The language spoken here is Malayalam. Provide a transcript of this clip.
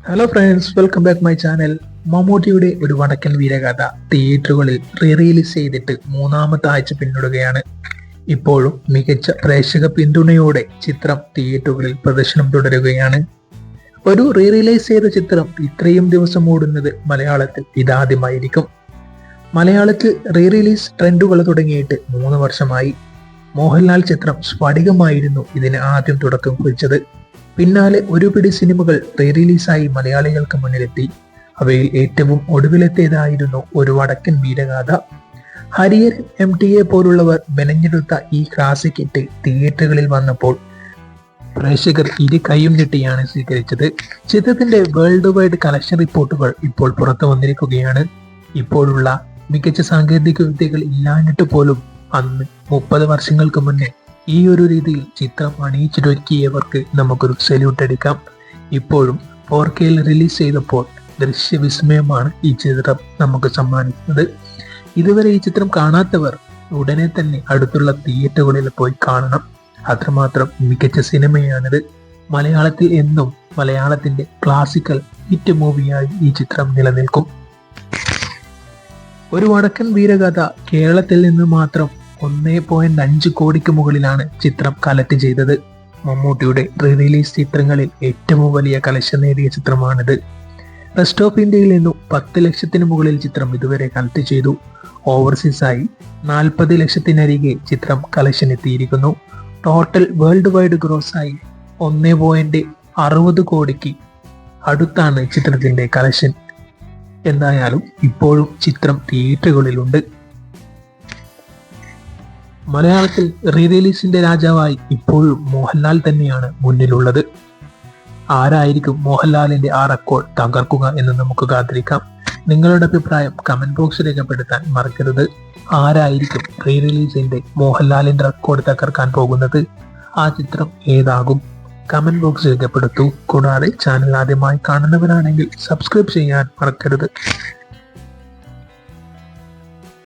Hello friends, welcome back my channel. മമ്മൂട്ടിയുടെ ഒരു വടക്കൻ വീരഗാഥ തിയേറ്ററുകളിൽ റിലീസ് ചെയ്തിട്ട് മൂന്നാമത്തെ ആഴ്ച പിന്നിടുകയാണ്. ഇപ്പോഴും മികച്ച പ്രേക്ഷക പിന്തുണയോടെ ചിത്രം തിയേറ്ററുകളിൽ പ്രദർശനം തുടരുകയാണ്. ഒരു റിലീസ് ചെയ്ത ചിത്രം ഇത്രയും ദിവസം ഓടുന്നത് മലയാളത്തിൽ ഇതാദ്യമായിരിക്കും. മലയാളത്തിൽ റിലീസ് ട്രെൻഡുകൾ തുടങ്ങിയിട്ട് 3 വർഷമായി. മോഹൻലാൽ ചിത്രം സ്ഫടികമായിരുന്നു ഇതിന് ആദ്യം തുടക്കം കുറിച്ചത്. പിന്നാലെ ഒരു പിടി സിനിമകൾ റിലീസായി മലയാളികൾക്ക് മുന്നിലെത്തി. അവയിൽ ഏറ്റവും ഒടുവിലത്തേതായിരുന്നു ഒരു വടക്കൻ വീരഗാഥ. ഹരിഹരൻ, MTA പോലുള്ളവർ മെനഞ്ഞെടുത്ത ഈ ക്ലാസിക് ഹിറ്റ് തിയേറ്ററുകളിൽ വന്നപ്പോൾ പ്രേക്ഷകർ ഇരു കൈയും നീട്ടിയാണ് സ്വീകരിച്ചത്. ചിത്രത്തിന്റെ വേൾഡ് വൈഡ് കളക്ഷൻ റിപ്പോർട്ടുകൾ ഇപ്പോൾ പുറത്തു വന്നിരിക്കുകയാണ്. ഇപ്പോഴുള്ള മികച്ച സാങ്കേതിക വിദ്യകൾ ഇല്ലാഞ്ഞിട്ട് പോലും അന്ന് 30 വർഷങ്ങൾക്ക് മുന്നേ ഈ ഒരു രീതിയിൽ ചിത്രം അണിയിച്ചൊരുക്കിയവർക്ക് നമുക്കൊരു സല്യൂട്ട് അടിക്കാം. ഇപ്പോഴും 4K റിലീസ് ചെയ്തപ്പോൾ ദൃശ്യവിസ്മയമാണ് ഈ ചിത്രം നമുക്ക് സമ്മാനിക്കുന്നത്. ഇതുവരെ ഈ ചിത്രം കാണാത്തവർ ഉടനെ തന്നെ അടുത്തുള്ള തിയേറ്ററുകളിൽ പോയി കാണണം. അത്രമാത്രം മികച്ച സിനിമയാണിത്. മലയാളത്തിൽ എന്നും മലയാളത്തിന്റെ ക്ലാസിക്കൽ ഹിറ്റ് മൂവിയായി ഈ ചിത്രം നിലനിൽക്കും. ഒരു വടക്കൻ വീരഗാഥ കേരളത്തിൽ നിന്ന് മാത്രം 1.5 കോടിക്ക് മുകളിലാണ് ചിത്രം കളക്ട് ചെയ്തത്. മമ്മൂട്ടിയുടെ റിലീസ് ചിത്രങ്ങളിൽ ഏറ്റവും വലിയ കളക്ഷൻ നേടിയ ചിത്രമാണിത്. റെസ്റ്റ് ഓഫ് ഇന്ത്യയിൽ നിന്നും 10 ലക്ഷത്തിന് മുകളിൽ ചിത്രം ഇതുവരെ കളക്ട് ചെയ്തു. ഓവർസീസായി 40 ലക്ഷത്തിനരികെ ചിത്രം കളക്ഷൻ എത്തിയിരിക്കുന്നു. ടോട്ടൽ വേൾഡ് വൈഡ് ഗ്രോസായി 1.60 കോടിക്ക് അടുത്താണ് ചിത്രത്തിന്റെ കളക്ഷൻ. എന്തായാലും ഇപ്പോഴും ചിത്രം തിയേറ്ററുകളിലുണ്ട്. മലയാളത്തിൽ റിലീസിന്റെ രാജാവായി ഇപ്പോഴും മോഹൻലാൽ തന്നെയാണ് മുന്നിലുള്ളത്. ആരായിരിക്കും മോഹൻലാലിന്റെ ആ റെക്കോർഡ് തകർക്കുക എന്ന് നമുക്ക് കാത്തിരിക്കാം. നിങ്ങളുടെ അഭിപ്രായം കമന്റ് ബോക്സിൽ രേഖപ്പെടുത്താൻ മറക്കരുത്. ആരായിരിക്കും റിലീസിന്റെ മോഹൻലാലിന്റെ റെക്കോർഡ് തകർക്കാൻ പോകുന്നത്? ആ ചിത്രം ഏതാകും? കമന്റ് ബോക്സിൽ രേഖപ്പെടുത്തൂ. കൂടാതെ ചാനൽ ആദ്യമായി കാണുന്നവരാണെങ്കിൽ സബ്സ്ക്രൈബ് ചെയ്യാൻ മറക്കരുത്.